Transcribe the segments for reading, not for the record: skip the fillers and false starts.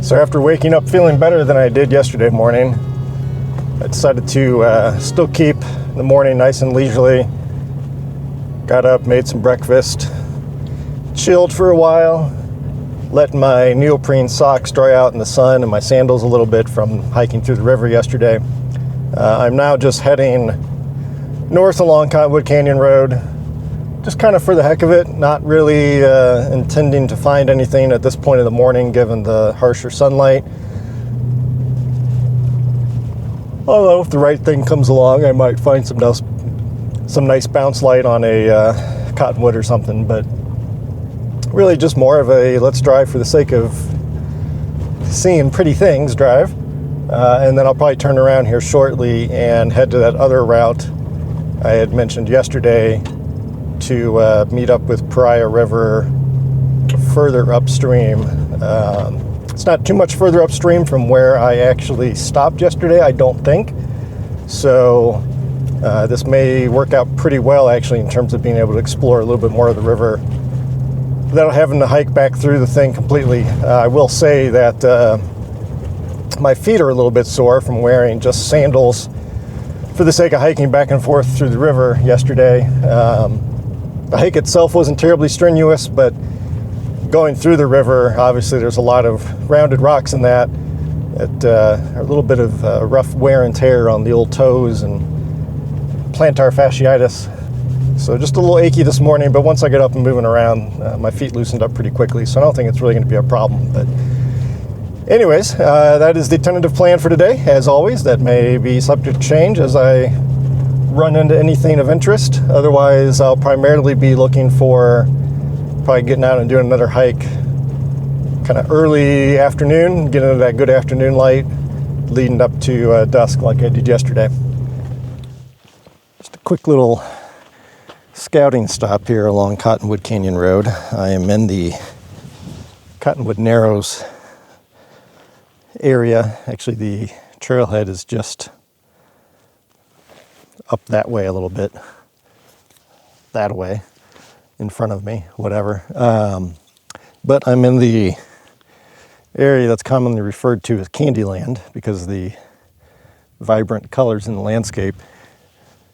So after waking up feeling better than I did yesterday morning, I decided to still keep the morning nice and leisurely. Got up, made some breakfast, chilled for a while, let my neoprene socks dry out in the sun and my sandals a little bit from hiking through the river yesterday. I'm now just heading north along Cottonwood Canyon Road, just kind of for the heck of it, not really intending to find anything at this point of the morning given the harsher sunlight. Although if the right thing comes along, I might find some nice bounce light on a cottonwood or something, but really just more of a let's drive for the sake of seeing pretty things drive. And then I'll probably turn around here shortly and head to that other route I had mentioned yesterday to meet up with Paria River further upstream. It's not too much further upstream from where I actually stopped yesterday, I don't think. So this may work out pretty well actually in terms of being able to explore a little bit more of the river without having to hike back through the thing completely. I will say that my feet are a little bit sore from wearing just sandals for the sake of hiking back and forth through the river yesterday. The hike itself wasn't terribly strenuous, but going through the river, obviously there's a lot of rounded rocks in that are a little bit of rough wear and tear on the old toes and plantar fasciitis. So just a little achy this morning, but once I get up and moving around, my feet loosened up pretty quickly, so I don't think it's really going to be a problem. But anyways, that is the tentative plan for today. As always, that may be subject to change as I run into anything of interest. Otherwise, I'll primarily be looking for probably getting out and doing another hike kind of early afternoon, getting into that good afternoon light, leading up to dusk like I did yesterday. Just a quick little scouting stop here along Cottonwood Canyon Road. I am in the Cottonwood Narrows area. Actually, the trailhead is just up that way a little bit, that way, in front of me, whatever. But I'm in the area that's commonly referred to as Candyland because of the vibrant colors in the landscape.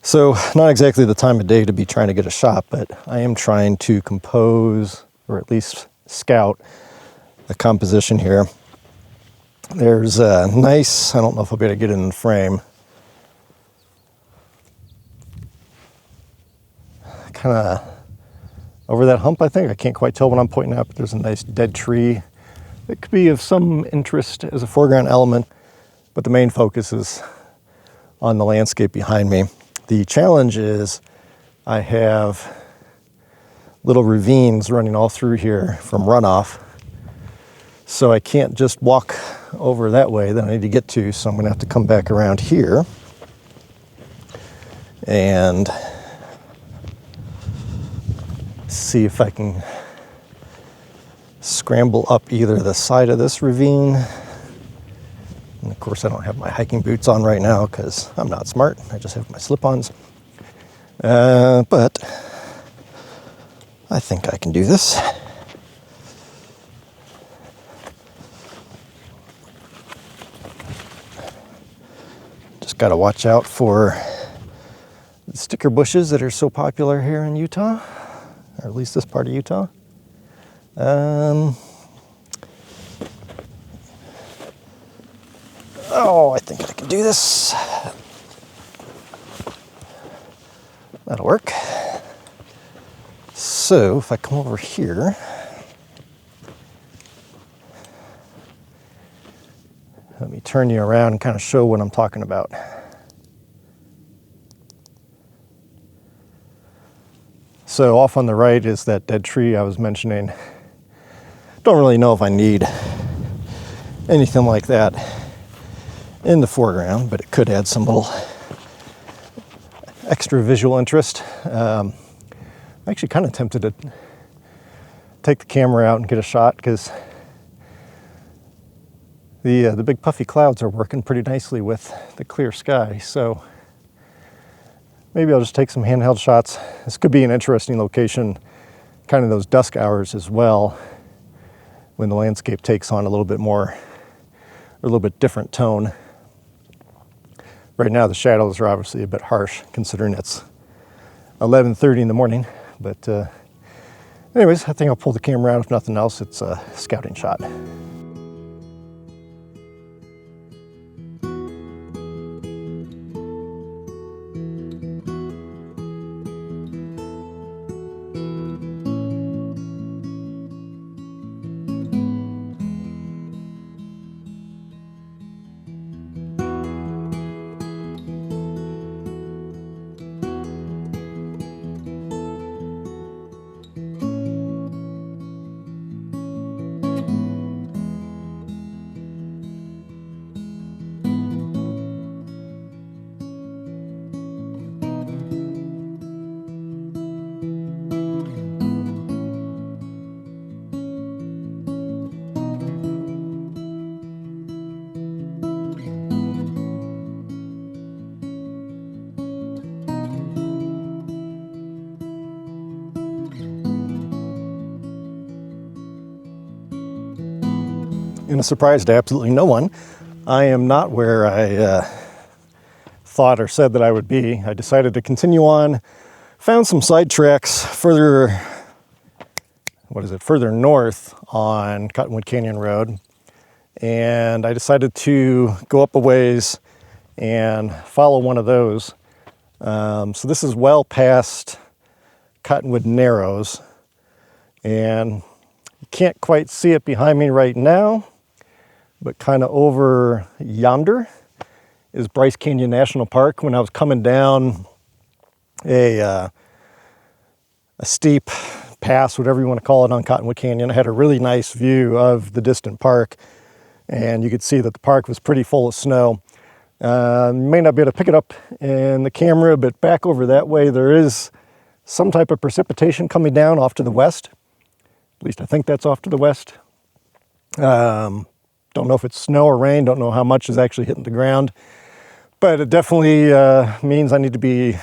So not exactly the time of day to be trying to get a shot, but I am trying to compose, or at least scout, a composition here. There's a nice, I don't know if I'll be able to get it in the frame, kind of over that hump, I think. I can't quite tell what I'm pointing at, but there's a nice dead tree that could be of some interest as a foreground element, but the main focus is on the landscape behind me. The challenge is I have little ravines running all through here from runoff, so I can't just walk over that way that I need to get to, so I'm going to have to come back around here and see if I can scramble up either the side of this ravine. And of course I don't have my hiking boots on right now because I'm not smart. I just have my slip-ons. But I think I can do this. Just got to watch out for the sticker bushes that are so popular here in Utah, or at least this part of Utah. Oh, I think I can do this. That'll work. So if I come over here, let me turn you around and kind of show what I'm talking about. So off on the right is that dead tree I was mentioning. Don't really know if I need anything like that in the foreground, but it could add some little extra visual interest. I'm actually kind of tempted to take the camera out and get a shot because the big puffy clouds are working pretty nicely with the clear sky. So maybe I'll just take some handheld shots. This could be an interesting location, kind of those dusk hours as well, when the landscape takes on a little bit more a little bit different tone. Right now the shadows are obviously a bit harsh considering it's 11:30 in the morning, but anyways, I think I'll pull the camera out. If nothing else, it's a scouting shot. And a surprise to absolutely no one, I am not where I thought or said that I would be. I decided to continue on, found some side tracks further, further north on Cottonwood Canyon Road. And I decided to go up a ways and follow one of those. So this is well past Cottonwood Narrows. And you can't quite see it behind me right now, but kind of over yonder is Bryce Canyon National Park. When I was coming down a steep pass, whatever you want to call it, on Cottonwood Canyon, I had a really nice view of the distant park, and you could see that the park was pretty full of snow. You may not be able to pick it up in the camera, but back over that way there is some type of precipitation coming down off to the west. At least I think that's off to the west. Don't know if it's snow or rain, don't know how much is actually hitting the ground, but it definitely means I need to be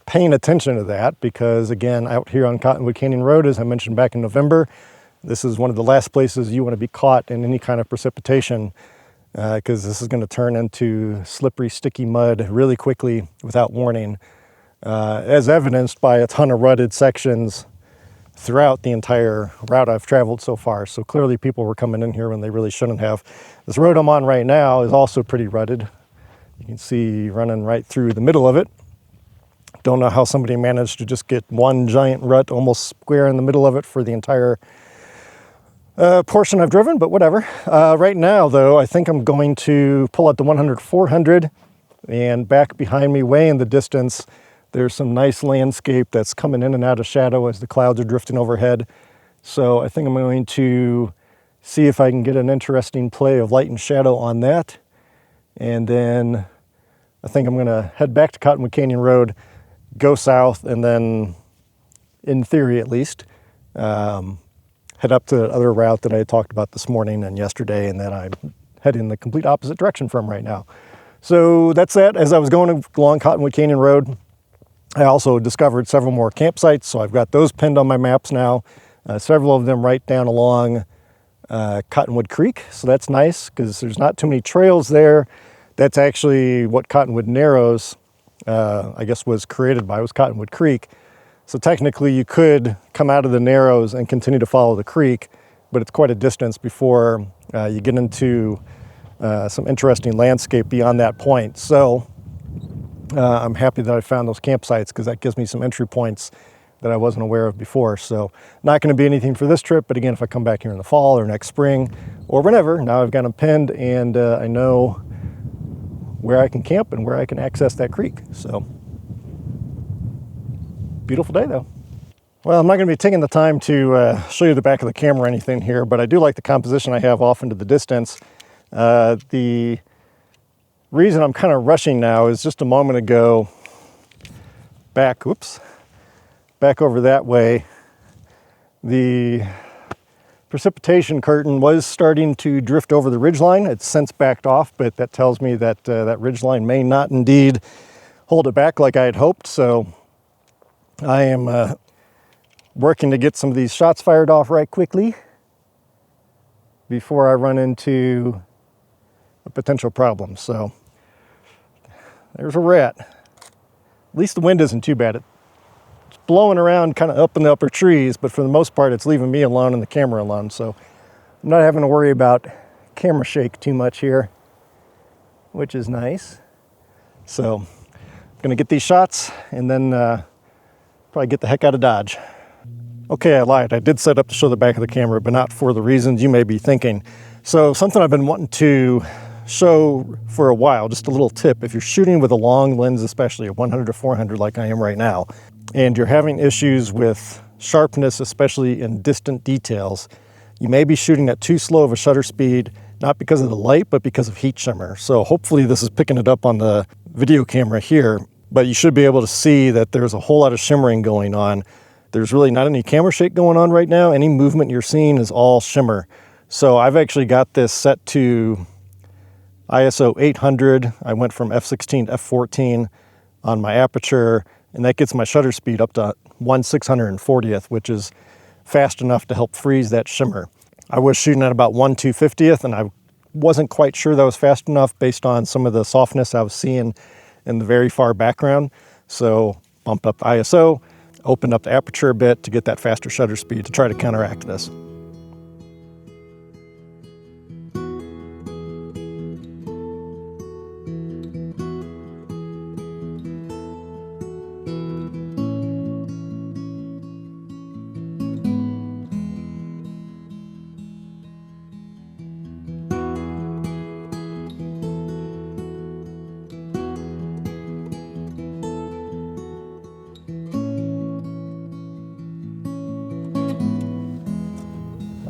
paying attention to that, because again, out here on Cottonwood Canyon Road, as I mentioned back in November, this is one of the last places you want to be caught in any kind of precipitation, because this is going to turn into slippery, sticky mud really quickly without warning, as evidenced by a ton of rutted sections throughout the entire route I've traveled so far. So clearly people were coming in here when they really shouldn't have. This road I'm on right now is also pretty rutted. You can see running right through the middle of it. Don't know how somebody managed to just get one giant rut almost square in the middle of it for the entire portion I've driven, but whatever. Right now though, I think I'm going to pull out the 100-400, and back behind me, way in the distance, there's some nice landscape that's coming in and out of shadow as the clouds are drifting overhead. So I think I'm going to see if I can get an interesting play of light and shadow on that. And then I think I'm going to head back to Cottonwood Canyon Road, go south, and then, in theory at least, head up to the other route that I had talked about this morning and yesterday, and then I'm heading the complete opposite direction from right now. So that's that. As I was going along Cottonwood Canyon Road, I also discovered several more campsites, so I've got those pinned on my maps now. Several of them right down along Cottonwood Creek, so that's nice because there's not too many trails there. That's actually what Cottonwood Narrows, I guess, was created by, was Cottonwood Creek. So technically you could come out of the Narrows and continue to follow the creek, but it's quite a distance before you get into some interesting landscape beyond that point. So I'm happy that I found those campsites, because that gives me some entry points that I wasn't aware of before. So not going to be anything for this trip, but again, if I come back here in the fall or next spring or whenever, now I've got them pinned, and I know where I can camp and where I can access that creek. So beautiful day though. Well, I'm not going to be taking the time to show you the back of the camera or anything here, but I do like the composition I have off into the distance. The reason I'm kind of rushing now is just a moment ago, back over that way, the precipitation curtain was starting to drift over the ridgeline. It's since backed off, but that tells me that that ridgeline may not indeed hold it back like I had hoped. So I am working to get some of these shots fired off right quickly. before I run into a potential problem. So there's a rat. At least the wind isn't too bad. It's blowing around kind of up in the upper trees, but for the most part it's leaving me alone and the camera alone. So I'm not having to worry about camera shake too much here, which is nice. So I'm gonna get these shots and then probably get the heck out of Dodge. Okay, I lied. I did set up to show the back of the camera, but not for the reasons you may be thinking. So something I've been wanting to show for a while, just a little tip. If you're shooting with a long lens, especially a 100 to 400 like I am right now, and you're having issues with sharpness, especially in distant details, you may be shooting at too slow of a shutter speed, not because of the light, but because of heat shimmer. So hopefully this is picking it up on the video camera here, but you should be able to see that there's a whole lot of shimmering going on. There's really not any camera shake going on right now. Any movement you're seeing is all shimmer. So I've actually got this set to ISO 800. I went from f16 to f14 on my aperture, and that gets my shutter speed up to 1/640th, which is fast enough to help freeze that shimmer. I was shooting at about 1/250th, and I wasn't quite sure that was fast enough based on some of the softness I was seeing in the very far background. So bumped up the ISO, opened up the aperture a bit to get that faster shutter speed to try to counteract this.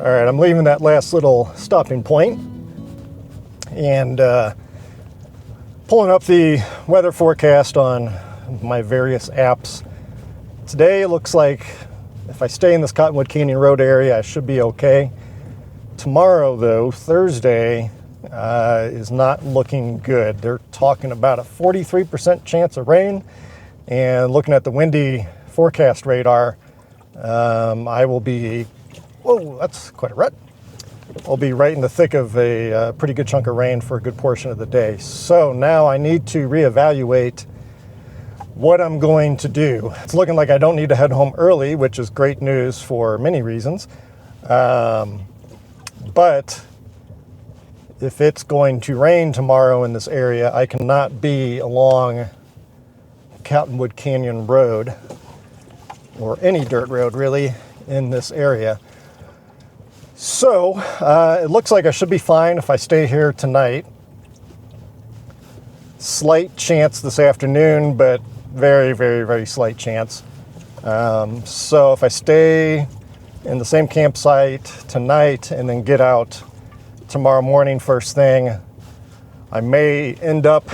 All right, I'm leaving that last little stopping point and pulling up the weather forecast on my various apps. Today it looks like if I stay in this Cottonwood Canyon Road area, I should be okay. Tomorrow though, Thursday, is not looking good. They're talking about a 43% chance of rain, and looking at the windy forecast radar, I will be, whoa, that's quite a rut. I'll be right in the thick of a pretty good chunk of rain for a good portion of the day. So now I need to reevaluate what I'm going to do. It's looking like I don't need to head home early, which is great news for many reasons. But if it's going to rain tomorrow in this area, I cannot be along Cottonwood Canyon Road, or any dirt road really, in this area. So it looks like I should be fine if I stay here tonight. Slight chance this afternoon, but very, very, very slight chance. So if I stay in the same campsite tonight and then get out tomorrow morning first thing, I may end up,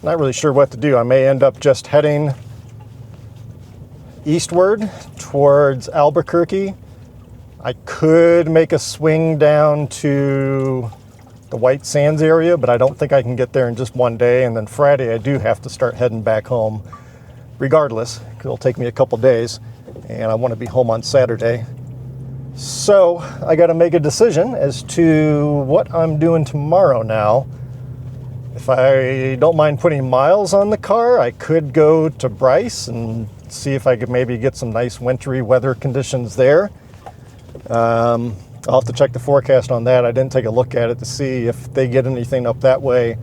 not really sure what to do. I may end up just heading eastward towards Albuquerque. I could make a swing down to the White Sands area, but I don't think I can get there in just one day. And then Friday, I do have to start heading back home regardless, because it'll take me a couple days, and I want to be home on Saturday. So I got to make a decision as to what I'm doing tomorrow now. If I don't mind putting miles on the car, I could go to Bryce and see if I could maybe get some nice wintry weather conditions there. I'll have to check the forecast on that. I didn't take a look at it to see if they get anything up that way,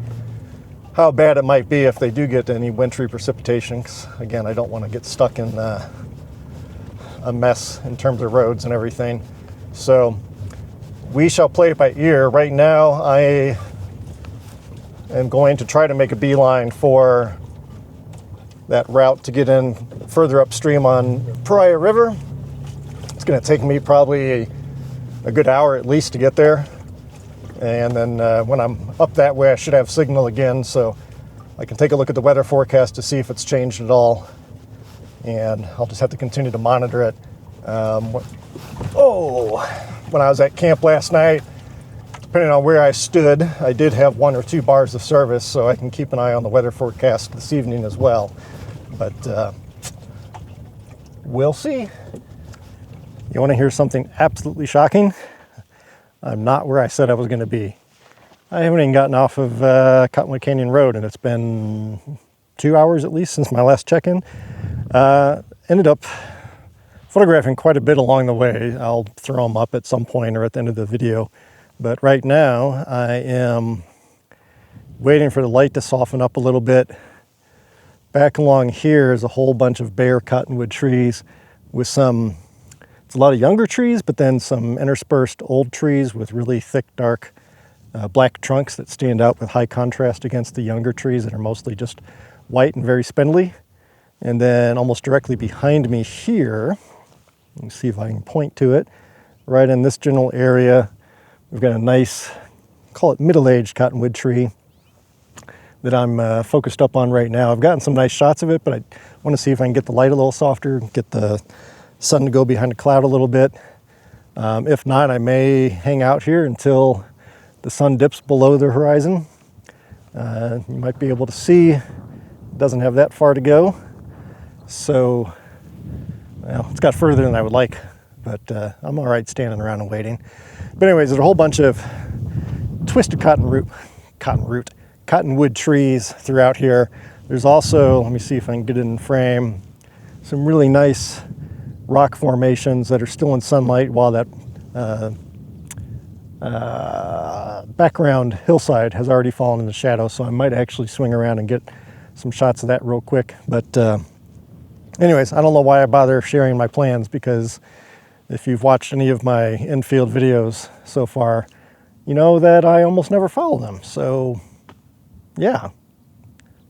how bad it might be if they do get any wintry precipitation. 'Cause again, I don't want to get stuck in a mess in terms of roads and everything. So we shall play it by ear. Right now, I am going to try to make a beeline for that route to get in further upstream on Paria River. It's going to take me probably a good hour at least to get there. And then when I'm up that way, I should have signal again, so I can take a look at the weather forecast to see if it's changed at all. And I'll just have to continue to monitor it. When I was at camp last night, depending on where I stood, I did have 1 or 2 bars of service, so I can keep an eye on the weather forecast this evening as well. But we'll see. You want to hear something absolutely shocking? I'm not where I said I was going to be. I haven't even gotten off of Cottonwood Canyon Road, and it's been 2 hours at least since my last check-in. Ended up photographing quite a bit along the way. I'll throw them up at some point or at the end of the video. But right now I am waiting for the light to soften up a little bit. Back along here is a whole bunch of bare cottonwood trees with some, it's a lot of younger trees, but then some interspersed old trees with really thick, dark black trunks that stand out with high contrast against the younger trees that are mostly just white and very spindly. And then almost directly behind me here, let me see if I can point to it, right in this general area, we've got a nice, call it middle-aged cottonwood tree that I'm focused up on right now. I've gotten some nice shots of it, but I want to see if I can get the light a little softer, get the sun to go behind the cloud a little bit. If not, I may hang out here until the sun dips below the horizon. You might be able to see, it doesn't have that far to go. So, well, it's got further than I would like, but I'm all right standing around and waiting. But anyways, there's a whole bunch of twisted cottonwood trees throughout here. There's also, let me see if I can get it in frame, some really nice rock formations that are still in sunlight while that background hillside has already fallen into shadow, so I might actually swing around and get some shots of that real quick. But anyways, I don't know why I bother sharing my plans, because if you've watched any of my in-field videos so far, you know that I almost never follow them. So yeah,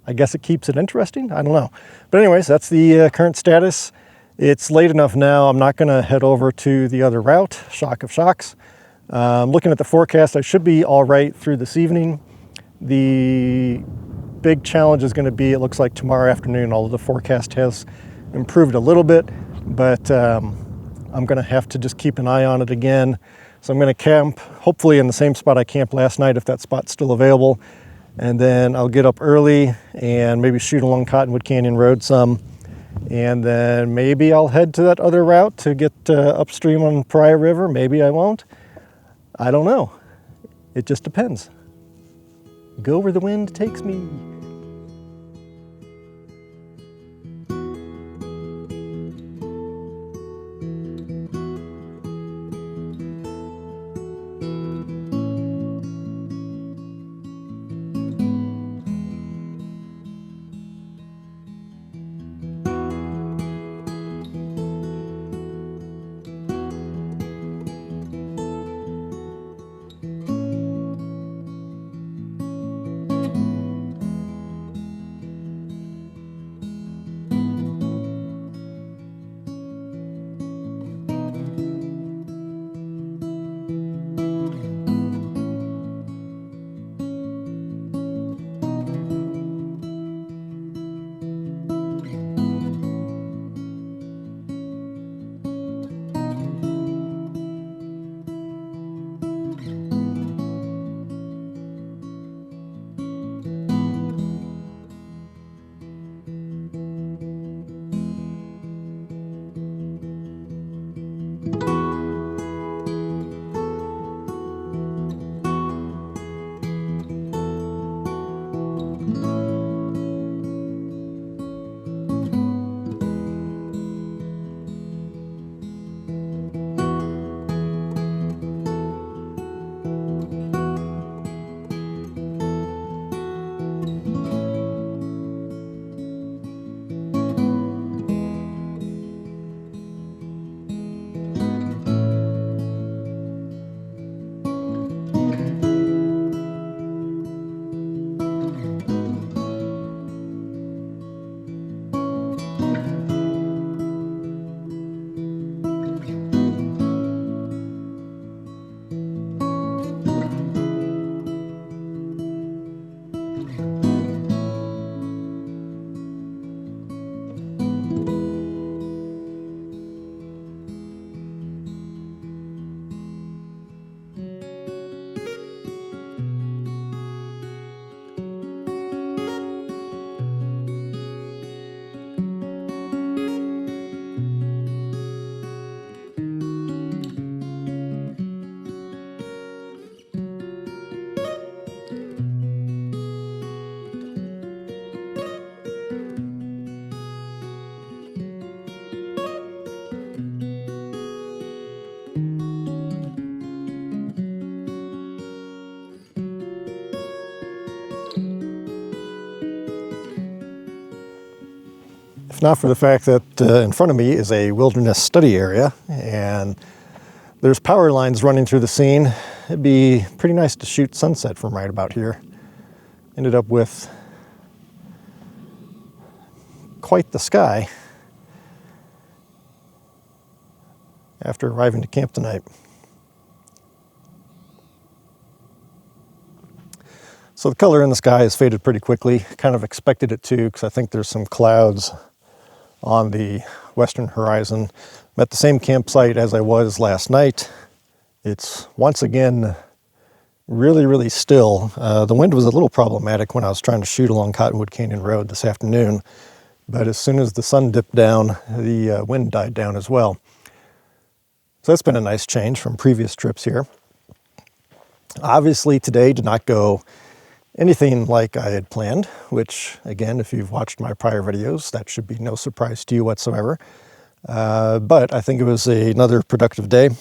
I guess it keeps it interesting. I don't know. But anyways, that's the current status. It's late enough now. I'm not going to head over to the other route, shock of shocks. Looking at the forecast, I should be all right through this evening. The big challenge is going to be, it looks like tomorrow afternoon, although the forecast has improved a little bit, but I'm going to have to just keep an eye on it again. So I'm going to camp, hopefully in the same spot I camped last night, if that spot's still available. And then I'll get up early and maybe shoot along Cottonwood Canyon Road some. And then maybe I'll head to that other route to get upstream on Paria River. Maybe I won't. I don't know. It just depends. Go where the wind takes me. if not for the fact that in front of me is a wilderness study area and there's power lines running through the scene. It'd be pretty nice to shoot sunset from right about here. Ended up with quite the sky after arriving to camp tonight. So the color in the sky has faded pretty quickly. Kind of expected it to, because I think there's some clouds on the western horizon. I'm at the same campsite as I was last night. It's once again really, really still. The wind was a little problematic when I was trying to shoot along Cottonwood Canyon Road this afternoon, but as soon as the sun dipped down, the wind died down as well. So that's been a nice change from previous trips here. Obviously today did not go anything like I had planned, which again, if you've watched my prior videos, that should be no surprise to you whatsoever. But I think it was another productive day,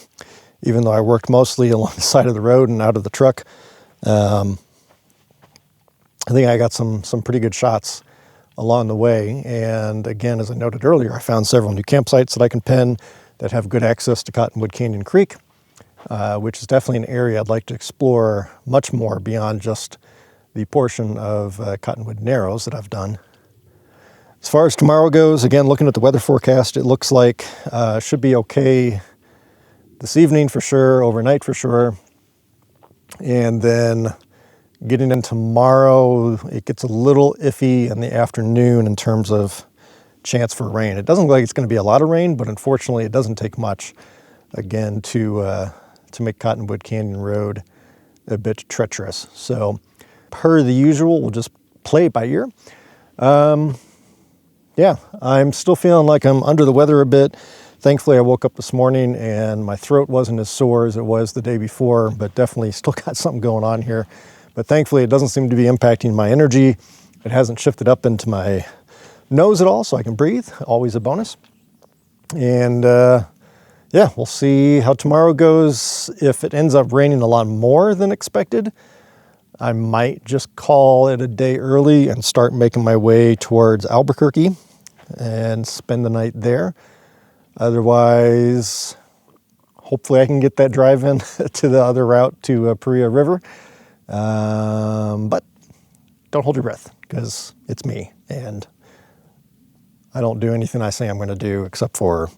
even though I worked mostly along the side of the road and out of the truck. I think I got some pretty good shots along the way. And again, as I noted earlier, I found several new campsites that I can pin that have good access to Cottonwood Canyon Creek, which is definitely an area I'd like to explore much more beyond just the portion of Cottonwood Narrows that I've done. As far as tomorrow goes, again, looking at the weather forecast, it looks like it should be okay this evening for sure, overnight for sure. And then getting in tomorrow, it gets a little iffy in the afternoon in terms of chance for rain. It doesn't look like it's going to be a lot of rain, but unfortunately it doesn't take much, again, to make Cottonwood Canyon Road a bit treacherous. So per the usual, we'll just play it by ear. Yeah, I'm still feeling like I'm under the weather a bit. Thankfully, I woke up this morning and my throat wasn't as sore as it was the day before, but definitely still got something going on here. But thankfully, it doesn't seem to be impacting my energy. It hasn't shifted up into my nose at all, so I can breathe. Always a bonus. And yeah, we'll see how tomorrow goes. If it ends up raining a lot more than expected, I might just call it a day early and start making my way towards Albuquerque and spend the night there. Otherwise, hopefully I can get that drive in to the other route to Paria River. But don't hold your breath, because it's me and I don't do anything I say I'm going to do except for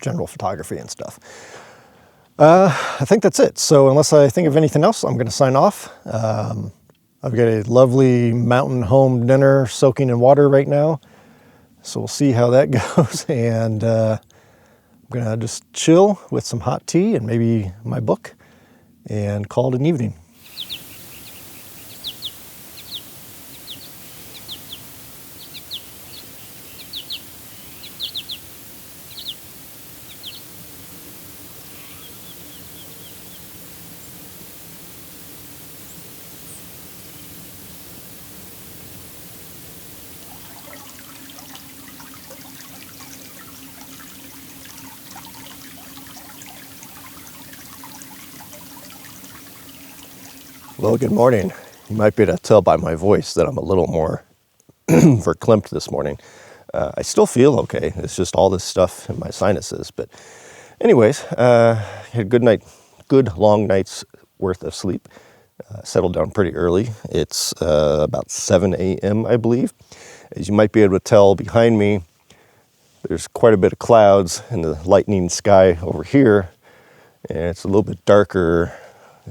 general photography and stuff. I think that's it. So unless I think of anything else, I'm going to sign off. I've got a lovely mountain home dinner soaking in water right now. So we'll see how that goes. And I'm going to just chill with some hot tea and maybe my book and call it an evening. Well, good morning. You might be able to tell by my voice that I'm a little more verklempt this morning. I still feel okay. It's just all this stuff in my sinuses. But anyways, had a good long night's worth of sleep. Settled down pretty early. It's about 7 a.m., I believe. As you might be able to tell behind me, there's quite a bit of clouds in the lightning sky over here. And it's a little bit darker.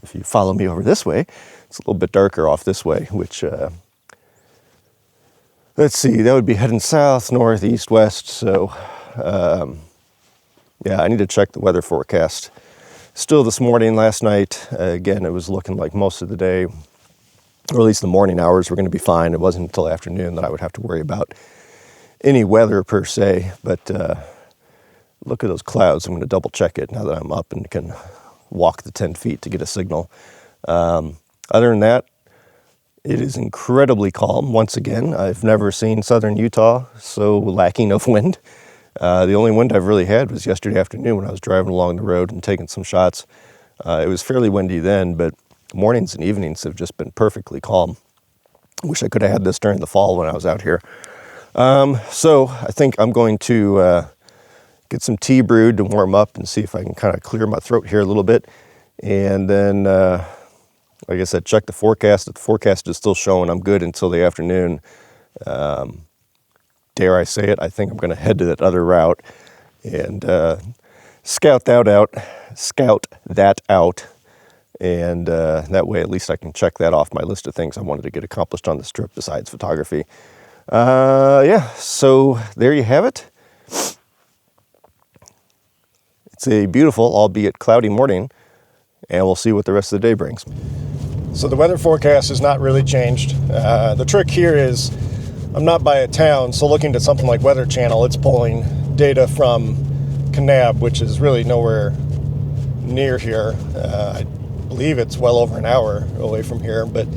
If you follow me over this way, it's a little bit darker off this way, which, let's see, that would be heading south, north, east, west. So, yeah, I need to check the weather forecast. Still this morning, last night, again, it was looking like most of the day, or at least the morning hours, were going to be fine. It wasn't until afternoon that I would have to worry about any weather per se. But look at those clouds. I'm going to double check it now that I'm up and can walk the 10 feet to get a signal. Other than that, it is incredibly calm. Once again, I've never seen southern Utah so lacking of wind. The only wind I've really had was yesterday afternoon when I was driving along the road and taking some shots. It was fairly windy then, but mornings and evenings have just been perfectly calm. Wish I could have had this during the fall when I was out here. So I think I'm going to get some tea brewed to warm up and see if I can kind of clear my throat here a little bit. And then, like I said, check the forecast. If the forecast is still showing I'm good until the afternoon, dare I say it, I think I'm going to head to that other route and scout that out. And that way, at least I can check that off my list of things I wanted to get accomplished on this trip besides photography. Yeah, so there you have it. It's a beautiful, albeit cloudy morning, and we'll see what the rest of the day brings. So the weather forecast has not really changed. The trick here is I'm not by a town, so looking at something like Weather Channel, it's pulling data from Kanab, which is really nowhere near here. I believe it's well over an hour away from here. But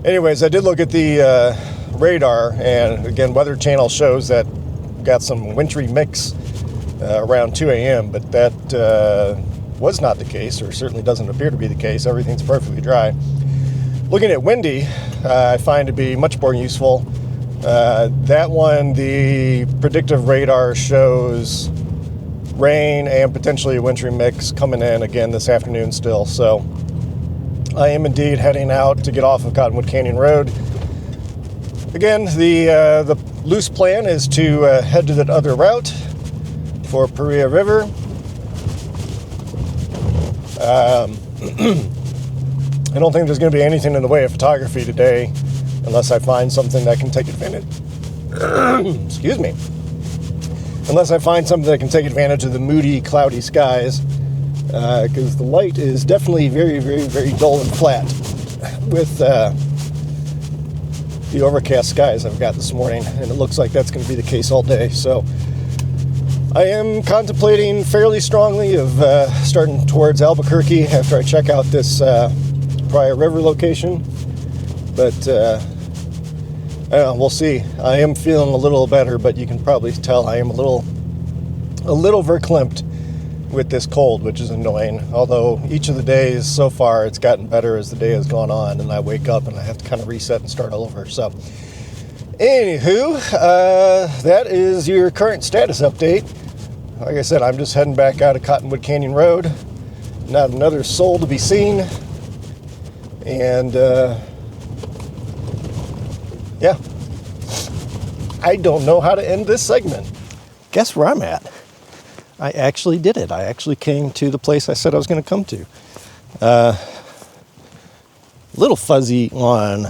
anyways, I did look at the radar, and again, Weather Channel shows that we've got some wintry mix around 2 a.m., but that was not the case, or certainly doesn't appear to be the case. Everything's perfectly dry. Looking at windy, I find to be much more useful. That one, the predictive radar shows rain and potentially a wintry mix coming in again this afternoon still. So I am indeed heading out to get off of Cottonwood Canyon Road. Again, the loose plan is to head to that other route for Paria River. I don't think there's going to be anything in the way of photography today unless I find something that can take advantage. Excuse me. Unless I find something that can take advantage of the moody, cloudy skies, because the light is definitely very, very, very dull and flat with the overcast skies I've got this morning, and it looks like that's going to be the case all day. So I am contemplating fairly strongly of starting towards Albuquerque after I check out this Paria River location, but I don't know, we'll see. I am feeling a little better, but you can probably tell I am a little verklempt with this cold, which is annoying. Although each of the days so far, it's gotten better as the day has gone on, and I wake up and I have to kind of reset and start all over. So, anywho, that is your current status update. Like I said, I'm just heading back out of Cottonwood Canyon Road. Not another soul to be seen. And, yeah. I don't know how to end this segment. Guess where I'm at? I actually did it. I actually came to the place I said I was going to come to. A little fuzzy on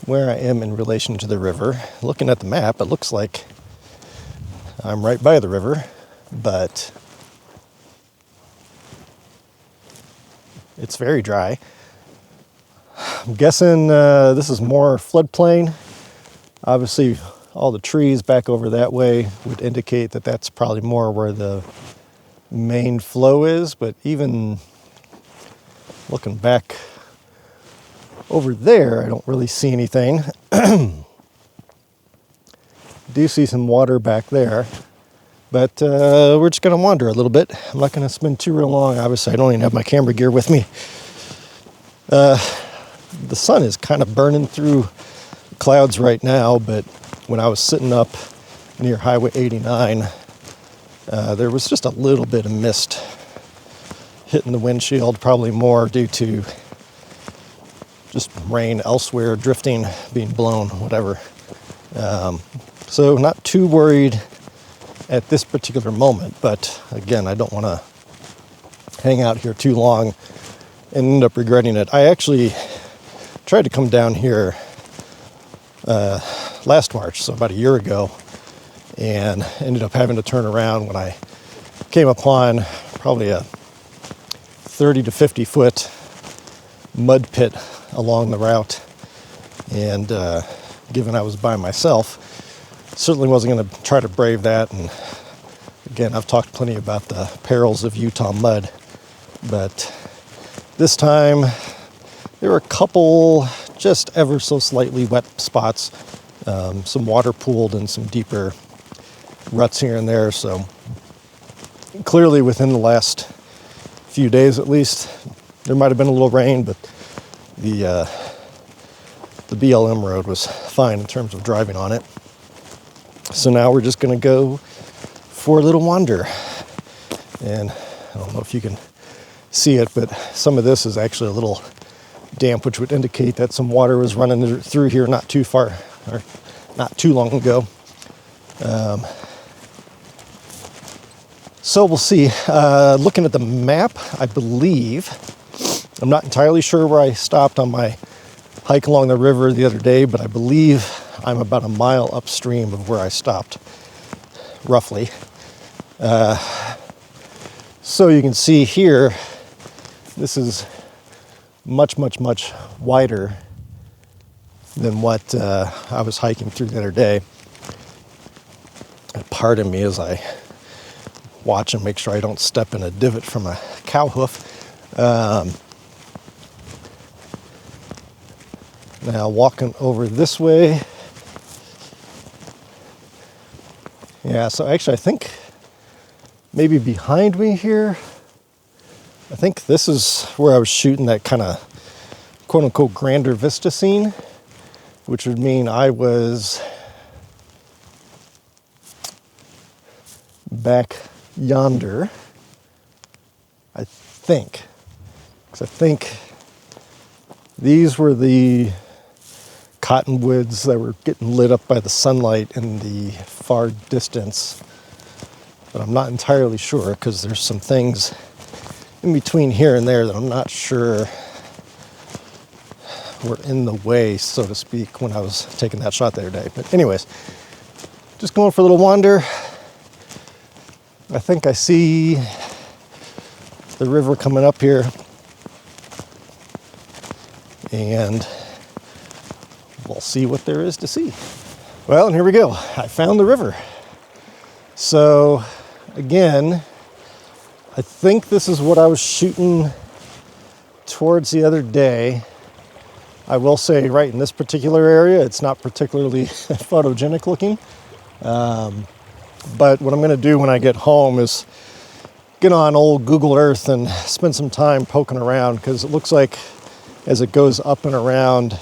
where I am in relation to the river. Looking at the map, it looks like I'm right by the river, but it's very dry. I'm guessing this is more floodplain. Obviously, all the trees back over that way would indicate that that's probably more where the main flow is, but even looking back over there, I don't really see anything. Do see some water back there, but we're just going to wander a little bit. I'm not going to spend too real long. Obviously, I don't even have my camera gear with me. The sun is kind of burning through clouds right now, but when I was sitting up near Highway 89, there was just a little bit of mist hitting the windshield, probably more due to just rain elsewhere, drifting, being blown, whatever. So not too worried at this particular moment, but again, I don't want to hang out here too long and end up regretting it. I actually tried to come down here last March, so about a year ago, and ended up having to turn around when I came upon probably a 30 to 50 foot mud pit along the route, and given I was by myself, certainly wasn't going to try to brave that. And again, I've talked plenty about the perils of Utah mud, but this time there were a couple just ever so slightly wet spots, some water pooled and some deeper ruts here and there. So clearly within the last few days at least, there might have been a little rain, but the BLM road was fine in terms of driving on it. So now we're just going to go for a little wander. And I don't know if you can see it, but some of this is actually a little damp, which would indicate that some water was running through here not too far, or not too long ago. So we'll see. Looking at the map, I believe, I'm not entirely sure where I stopped on my hike along the river the other day, but I believe I'm about a mile upstream of where I stopped, roughly. So you can see here, this is much, much, much wider than what I was hiking through the other day. And pardon me as I watch and make sure I don't step in a divot from a cow hoof. Now walking over this way. Yeah, so actually I think maybe behind me here, I think this is where I was shooting that kind of quote unquote grander vista scene, which would mean I was back yonder, I think. Because I think these were the cottonwoods that were getting lit up by the sunlight in the far distance. But I'm not entirely sure because there's some things in between here and there that I'm not sure were in the way, so to speak, when I was taking that shot the other day. But anyways, just going for a little wander. I think I see the river coming up here. And we'll see what there is to see. Well, and here we go. I found the river. So, again, I think this is what I was shooting towards the other day. I will say right in this particular area, it's not particularly photogenic looking. But what I'm going to do when I get home is get on old Google Earth and spend some time poking around, because it looks like as it goes up and around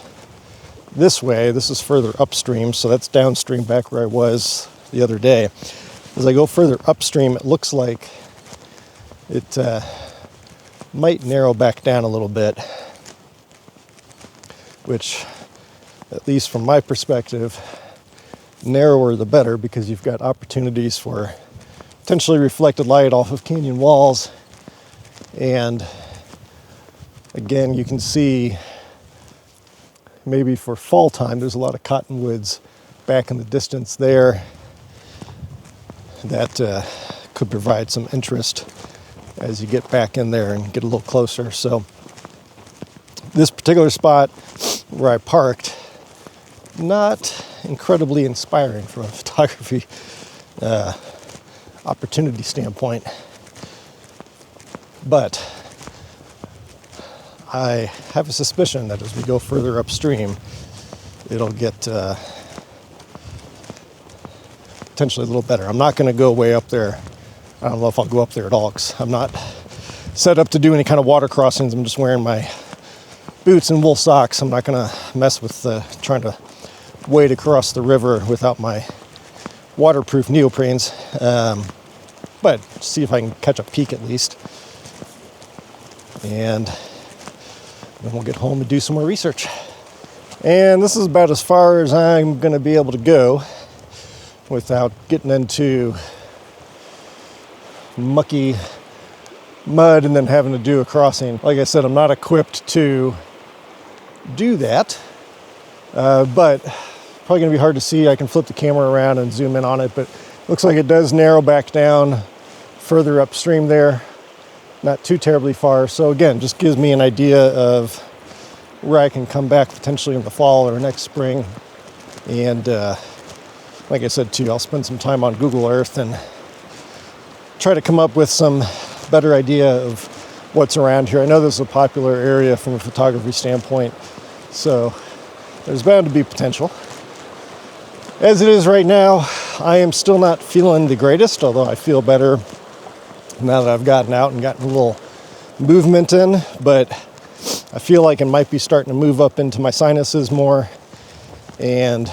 this way, this is further upstream, so that's downstream back where I was the other day. As I go further upstream, it looks like it might narrow back down a little bit, which, at least from my perspective, narrower the better, because you've got opportunities for potentially reflected light off of canyon walls. And again, you can see maybe for fall time, there's a lot of cottonwoods back in the distance there that could provide some interest as you get back in there and get a little closer. So this particular spot where I parked, not incredibly inspiring from a photography opportunity standpoint, but I have a suspicion that as we go further upstream, it'll get potentially a little better. I'm not going to go way up there. I don't know if I'll go up there at all, because I'm not set up to do any kind of water crossings. I'm just wearing my boots and wool socks. I'm not going to mess with trying to wade across the river without my waterproof neoprenes. But see if I can catch a peek at least. And then we'll get home and do some more research. And this is about as far as I'm going to be able to go without getting into mucky mud and then having to do a crossing. Like I said, I'm not equipped to do that, but probably going to be hard to see. I can flip the camera around and zoom in on it, but it looks like it does narrow back down further upstream there. Not too terribly far. So again, just gives me an idea of where I can come back potentially in the fall or next spring. And like I said too, I'll spend some time on Google Earth and try to come up with some better idea of what's around here. I know this is a popular area from a photography standpoint, so there's bound to be potential. As it is right now, I am still not feeling the greatest, although I feel better now that I've gotten out and gotten a little movement in, but I feel like it might be starting to move up into my sinuses more, and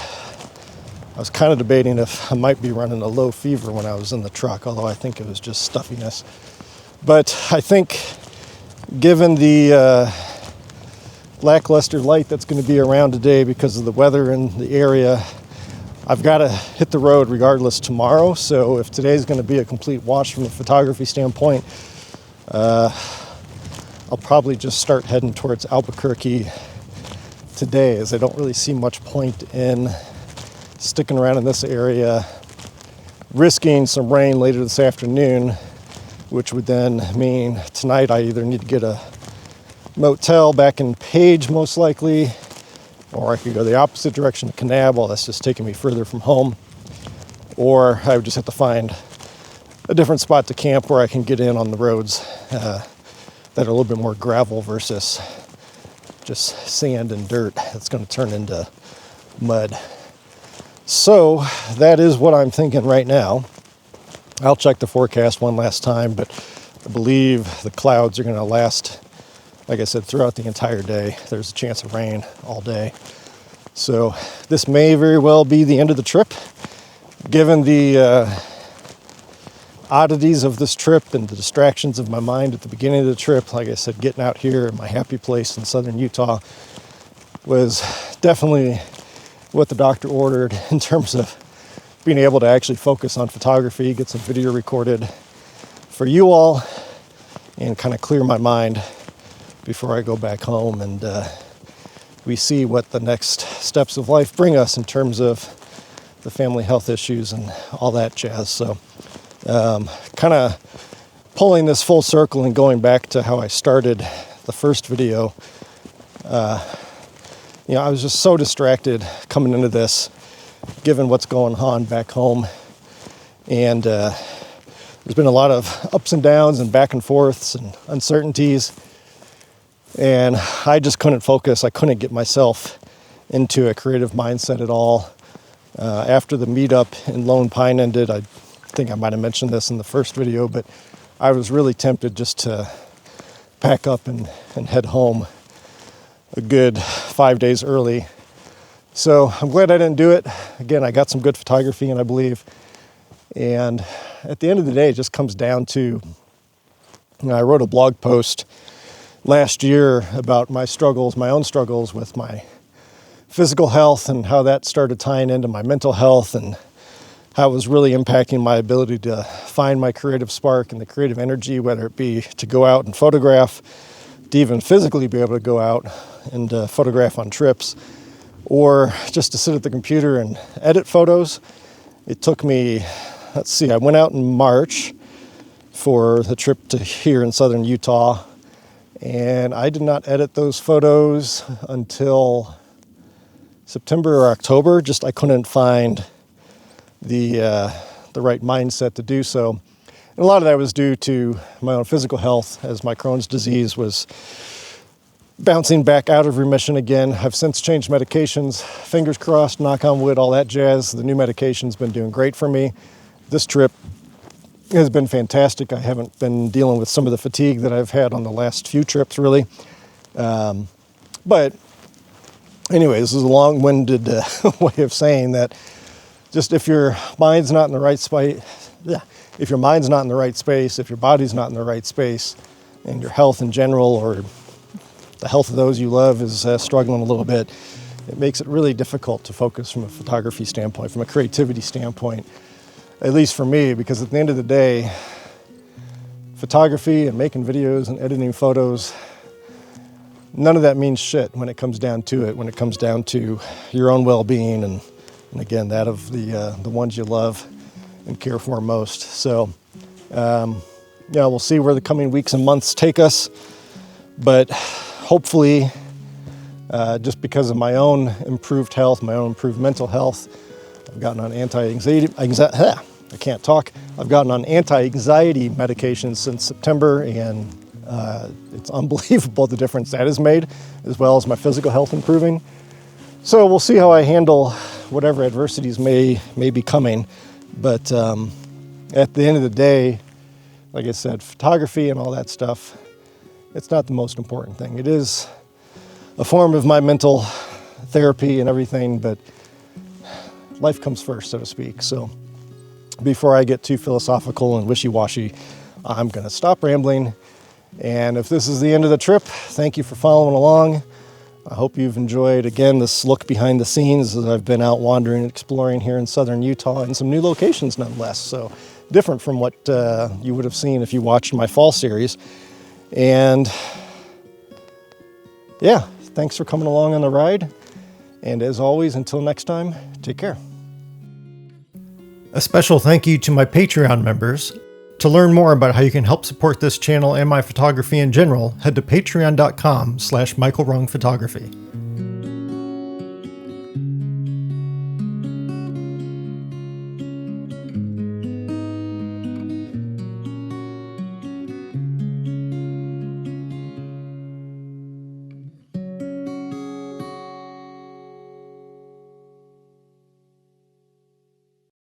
was kind of debating if I might be running a low fever when I was in the truck, although I think it was just stuffiness. But I think given the lackluster light that's going to be around today because of the weather in the area, I've got to hit the road regardless tomorrow. So if today's going to be a complete wash from a photography standpoint, I'll probably just start heading towards Albuquerque today, as I don't really see much point in sticking around in this area, risking some rain later this afternoon, which would then mean tonight I either need to get a motel back in Page most likely, or I could go the opposite direction to Kanab. Well, that's just taking me further from home, or I would just have to find a different spot to camp where I can get in on the roads that are a little bit more gravel versus just sand and dirt that's going to turn into mud. So that is what I'm thinking right now. I'll check the forecast one last time, but I believe the clouds are going to last, like I said, throughout the entire day. There's a chance of rain all day. So this may very well be the end of the trip, given the oddities of this trip and the distractions of my mind at the beginning of the trip. Like I said, getting out here at my happy place in southern Utah was definitely what the doctor ordered in terms of being able to actually focus on photography, get some video recorded for you all, and kind of clear my mind before I go back home and we see what the next steps of life bring us in terms of the family health issues and all that jazz. So kind of pulling this full circle and going back to how I started the first video. I was just so distracted coming into this, given what's going on back home. And there's been a lot of ups and downs and back and forths and uncertainties. And I just couldn't focus. I couldn't get myself into a creative mindset at all. After the meetup in Lone Pine ended, I think I might have mentioned this in the first video, but I was really tempted just to pack up and head home a good 5 days early. So I'm glad I didn't do it. Again, I got some good photography in, I believe. And at the end of the day, it just comes down to, I wrote a blog post last year about my struggles, my own struggles with my physical health and how that started tying into my mental health and how it was really impacting my ability to find my creative spark and the creative energy, whether it be to go out and photograph, to even physically be able to go out and photograph on trips, or just to sit at the computer and edit photos. It took me, I went out in March for the trip to here in southern Utah, and I did not edit those photos until September or October. Just I couldn't find the right mindset to do so. And a lot of that was due to my own physical health, as my Crohn's disease was bouncing back out of remission again. I've since changed medications, fingers crossed, knock on wood, all that jazz. The new medication's been doing great for me. This trip has been fantastic. I haven't been dealing with some of the fatigue that I've had on the last few trips, really. But anyway, this is a long-winded way of saying that just if your mind's not in the right space, if your mind's not in the right space, if your body's not in the right space, and your health in general or the health of those you love is struggling a little bit, it makes it really difficult to focus from a photography standpoint, from a creativity standpoint, at least for me, because at the end of the day, photography and making videos and editing photos, none of that means shit when it comes down to it, when it comes down to your own well-being and again, that of the ones you love and care for most. So, we'll see where the coming weeks and months take us, but hopefully, just because of my own improved health, my own improved mental health, I've gotten on anti-anxiety, I can't talk. I've gotten on anti-anxiety medications since September, and it's unbelievable the difference that has made, as well as my physical health improving. So we'll see how I handle whatever adversities may be coming. But at the end of the day, like I said, photography and all that stuff, it's not the most important thing. It is a form of my mental therapy and everything, but life comes first, so to speak. So before I get too philosophical and wishy-washy, I'm going to stop rambling. And if this is the end of the trip, thank you for following along. I hope you've enjoyed, again, this look behind the scenes as I've been out wandering and exploring here in southern Utah in some new locations nonetheless. So different from what you would have seen if you watched my fall series. And yeah, thanks for coming along on the ride. And as always, until next time, take care. A special thank you to my Patreon members. To learn more about how you can help support this channel and my photography in general, head to patreon.com/michaelwrongphotography.